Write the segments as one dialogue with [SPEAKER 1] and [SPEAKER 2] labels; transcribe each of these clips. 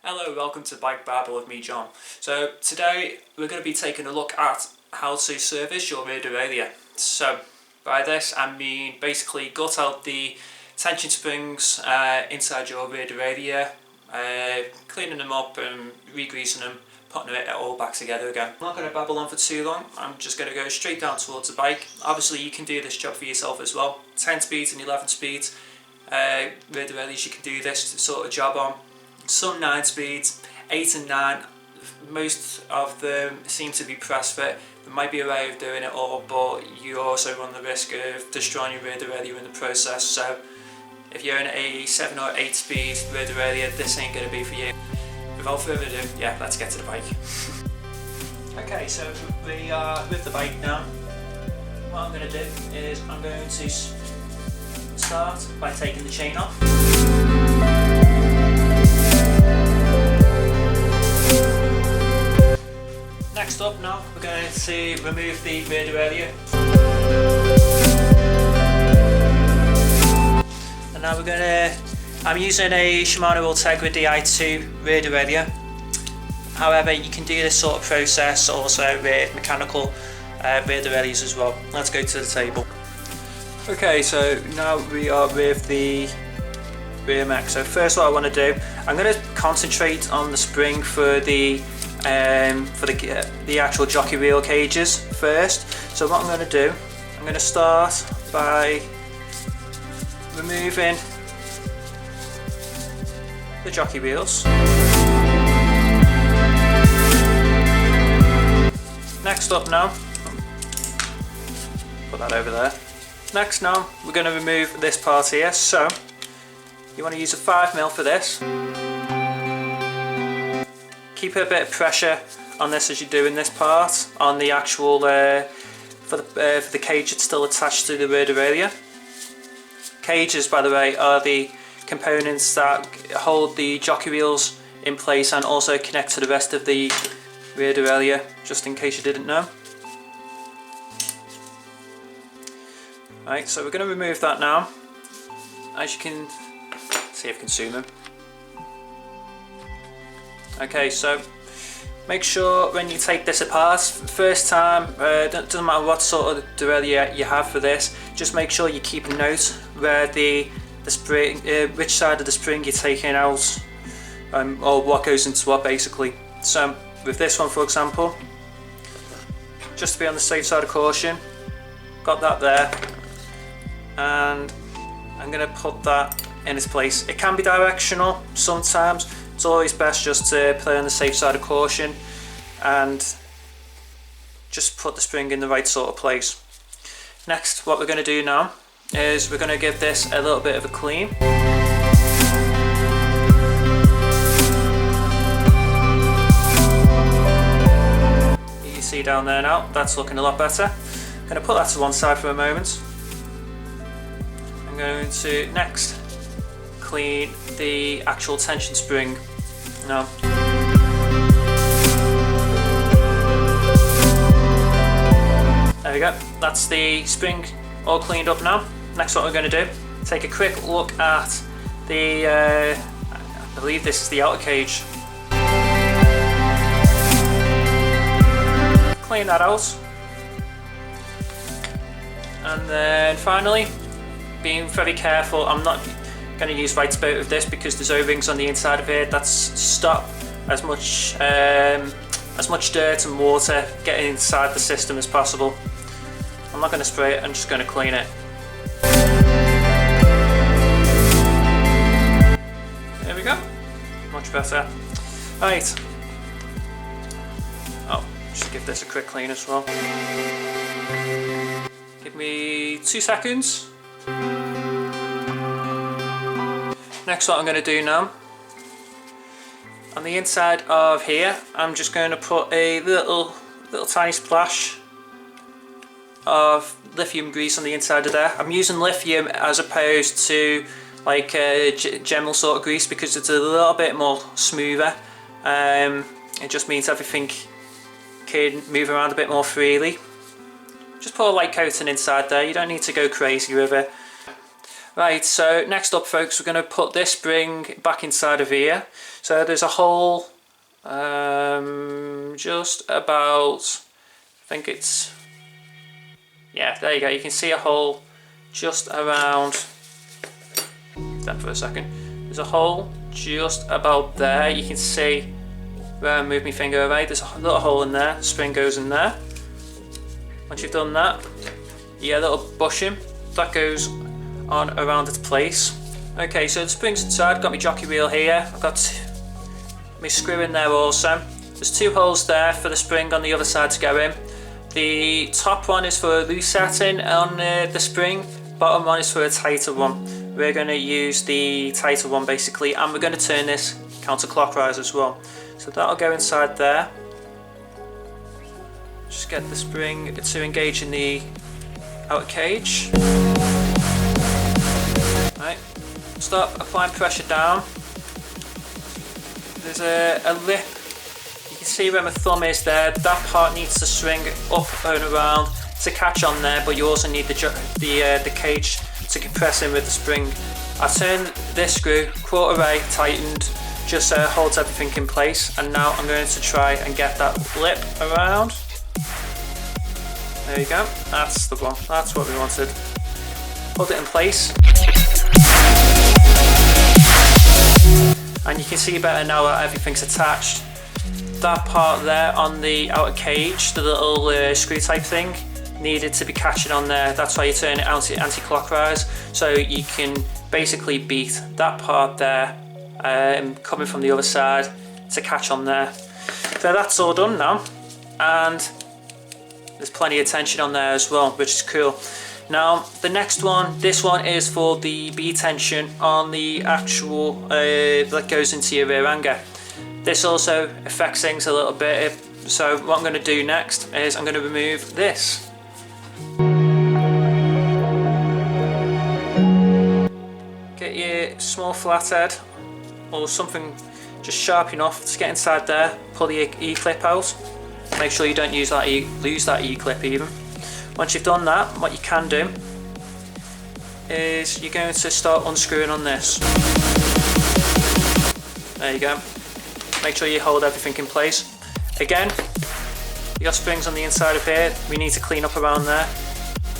[SPEAKER 1] Hello, welcome to Bike Babble with me, John. So today we're going to be taking a look at how to service your rear derailleur. So by this I mean basically gut out the tension springs inside your rear derailleur, cleaning them up and re-greasing them, putting it all back together again. I'm not going to babble on for too long, I'm just going to go straight down towards the bike. Obviously you can do this job for yourself as well. 10 speeds and 11 speeds rear derailleurs you can do this sort of job on. Some 9 speeds, 8 and 9, most of them seem to be press fit. There might be a way of doing it all, but you also run the risk of destroying your rear derailleur in the process. So if you're in a 7 or 8 speed rear derailleur, this ain't going to be for you. Without further ado, yeah, let's get to the bike. Okay, so we are with the bike now. What I'm going to do is I'm going to start by taking the chain off. Next up now, we're going to remove the rear derailleur. And now I'm using a Shimano Ultegra Di2 rear derailleur. However, you can do this sort of process also with mechanical rear derailleurs as well. Let's go to the table. Okay, so now we are with the rear mech. So first what I want to do, I'm going to concentrate on the spring for the actual jockey wheel cages first. So what I'm going to do, I'm going to start by removing the jockey wheels. Next up now, put that over there. Next now, we're going to remove this part here. So you want to use a 5mm for this. Keep a bit of pressure on this as you're doing this part, on the actual, for the cage that's still attached to the rear derailleur. Cages, by the way, are the components that hold the jockey wheels in place and also connect to the rest of the rear derailleur, just in case you didn't know. Right, so we're going to remove that now. As you can see, if I can zoom in. Okay, so make sure when you take this apart, first time, doesn't matter what sort of derailleur you have for this, just make sure you keep a note where the spring, which side of the spring you're taking out, or what goes into what basically. So with this one, for example, just to be on the safe side of caution, got that there, and I'm going to put that in its place. It can be directional sometimes. It's always best just to play on the safe side of caution and just put the spring in the right sort of place. Next, what we're going to do now is we're going to give this a little bit of a clean. You see down there now, that's looking a lot better. I'm going to put that to one side for a moment. I'm going to next clean the actual tension spring. Now, there we go, that's the spring all cleaned up now. Next, what we're going to do, take a quick look at the, I believe this is the outer cage. Clean that out. And then finally, being very careful, I'm not going to use right spout of this because there's O-rings on the inside of it that stop as much dirt and water getting inside the system as possible. I'm not going to spray it, I'm just going to clean it. There we go, much better. Right, oh, just give this a quick clean as well. Give me 2 seconds. Next, what I'm going to do now, on the inside of here, I'm just going to put a little tiny splash of lithium grease on the inside of there. I'm using lithium as opposed to like a general sort of grease because it's a little bit more smoother. It just means everything can move around a bit more freely. Just put a light coating inside there, you don't need to go crazy with it. Right, so next up folks, we're going to put this spring back inside of here. So there's a hole just about, I think it's, yeah, there you go, you can see a hole just around, that for a second, there's a hole just about there. You can see where I move my finger away, there's a little hole in there, the spring goes in there. Once you've done that, you get a little bushing, that goes on around its place. Okay, so the spring's inside, got my jockey wheel here, I've got my screw in there also. There's two holes there for the spring on the other side to go in. The top one is for a loose setting on the spring, bottom one is for a tighter one. We're going to use the tighter one basically, and we're going to turn this counterclockwise as well. So that'll go inside there. Just get the spring to engage in the outer cage. Right, stop applying pressure down. There's a lip, you can see where my thumb is there, that part needs to swing up and around to catch on there, but you also need the cage to compress in with the spring. I turned this screw, quarter way tightened, just so it holds everything in place, and now I'm going to try and get that lip around. There you go, that's the one, that's what we wanted. Hold it in place. And you can see better now that everything's attached. That part there on the outer cage, the little screw type thing, needed to be catching on there. That's why you turn it anti-clockwise, so you can basically beat that part there coming from the other side to catch on there. So that's all done now, and there's plenty of tension on there as well, which is cool. Now the next one, this one is for the B tension on the actual that goes into your rear hanger. This also affects things a little bit, so what I'm going to do next is I'm going to remove this. Get your small flathead or something just sharp enough to get inside there, pull the E-clip out, make sure you don't lose that E-clip even. Once you've done that, what you can do is you're going to start unscrewing on this. There you go. Make sure you hold everything in place. Again, you got springs on the inside of here, we need to clean up around there.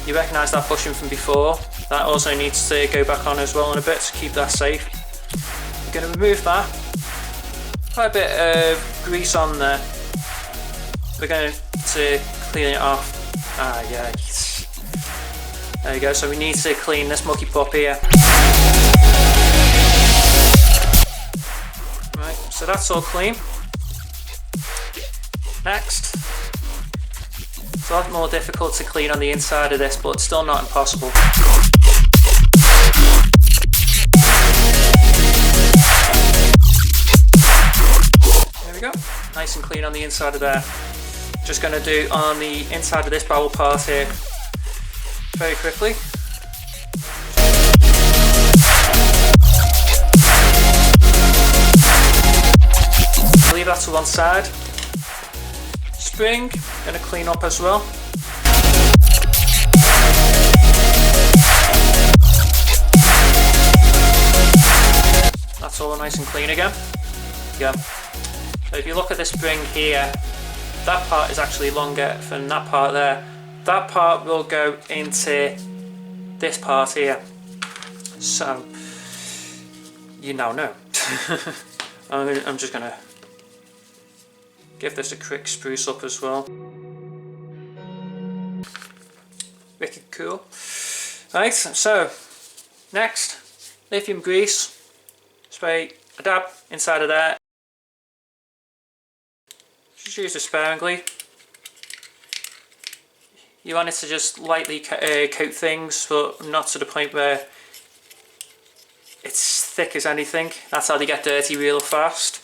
[SPEAKER 1] You recognise that bushing from before, that also needs to go back on as well in a bit to keep that safe. We're going to remove that. Quite a bit of grease on there. We're going to clean it off. Ah, yeah. There you go, so we need to clean this mucky pup here. Right, so that's all clean. Next, it's a lot more difficult to clean on the inside of this, but still not impossible. There we go, nice and clean on the inside of there. Just going to do on the inside of this barrel part here very quickly. Leave that to one side. Spring, going to clean up as well. That's all nice and clean again. Yeah. So if you look at the spring here, that part is actually longer than that part there. That part will go into this part here. So, you now know. I'm just going to give this a quick spruce up as well. Wicked cool. Right, so next, lithium grease. Spray a dab inside of there. Just use it sparingly. You want it to just lightly coat things, but not to the point where it's thick as anything. That's how they get dirty real fast.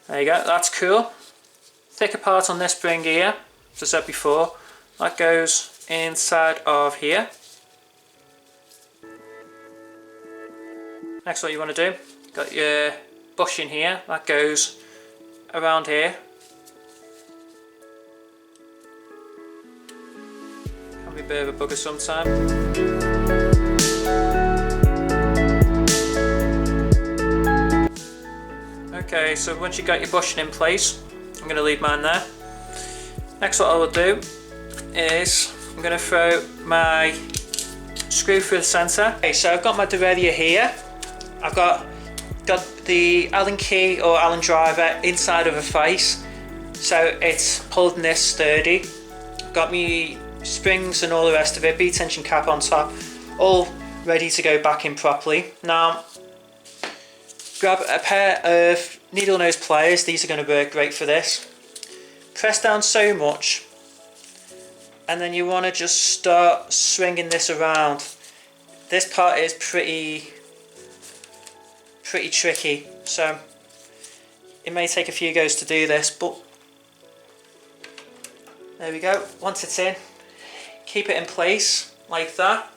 [SPEAKER 1] There you go, that's cool. Thicker part on this spring here, as I said before, that goes inside of here. Next, what you want to do, got your bushing here, that goes around here. Can be a bit of a bugger sometime. Okay, so once you got your bushing in place, I'm going to leave mine there. Next, what I will do is I'm going to throw my screw through the centre. Okay, so I've got my derailleur here. I've got the Allen key or Allen driver inside of a face, so it's holding this sturdy. Got me springs and all the rest of it, B-tension cap on top, all ready to go back in properly. Now, grab a pair of needle nose pliers. These are going to work great for this. Press down so much, and then you want to just start swinging this around. This part is pretty tricky, so it may take a few goes to do this, but there we go. Once it's in, keep it in place like that.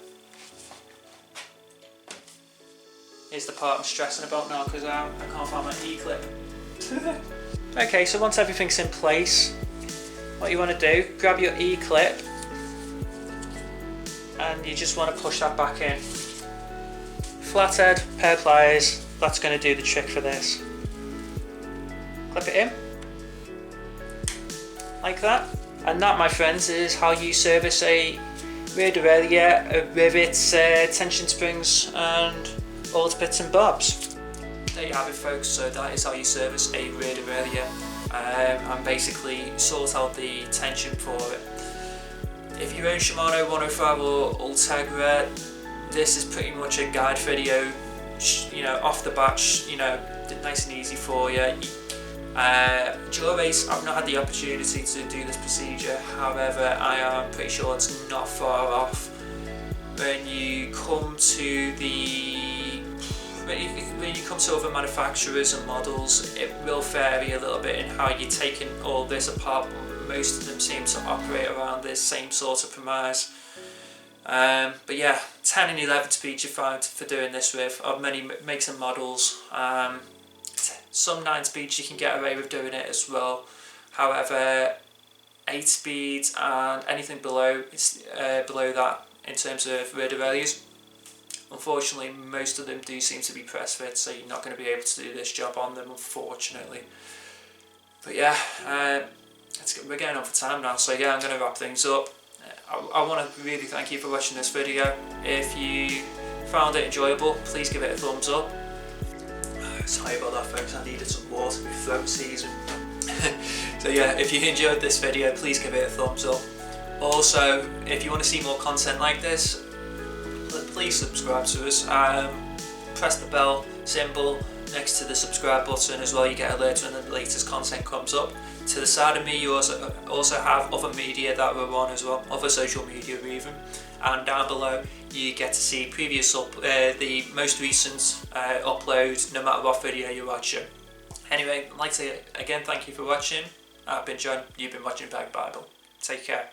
[SPEAKER 1] Here's the part I'm stressing about now because I can't find my E-clip. Okay, so once everything's in place, what you want to do, grab your E-clip and you just want to push that back in. Flathead, pair of pliers, that's going to do the trick for this. Clip it in, like that. And that, my friends, is how you service a rear derailleur with its tension springs and all its bits and bobs. There you have it, folks. So that is how you service a rear derailleur and basically sort out the tension for it. If you own Shimano 105 or Ultegra, this is pretty much a guide video, you know, off the bat, you know, nice and easy for you. Dual race, I've not had the opportunity to do this procedure, however I am pretty sure it's not far off. When you come to other manufacturers and models, it will vary a little bit in how you're taking all this apart, but most of them seem to operate around this same sort of premise. But yeah, 10 and 11 speeds you find for doing this with, of many makes and models. Some 9 speeds you can get away with doing it as well. However, 8 speeds and anything below that in terms of rear derailleurs, unfortunately most of them do seem to be press fit, so you're not going to be able to do this job on them, unfortunately. But yeah, we're getting on for time now, so yeah, I'm going to wrap things up. I want to really thank you for watching this video. If you found it enjoyable, please give it a thumbs up. Sorry about that, folks, I needed some water, my throat season. So yeah, if you enjoyed this video, please give it a thumbs up. Also, if you want to see more content like this, please subscribe to us. Press the bell symbol next to the subscribe button as well, you get alerts when the latest content comes up. To the side of me you also have other media that we're on as well, other social media even, and down below you get to see the most recent upload, no matter what video you're watching. Anyway, I'd like to again thank you for watching. I've been John, you've been watching Bag Bible. Take care.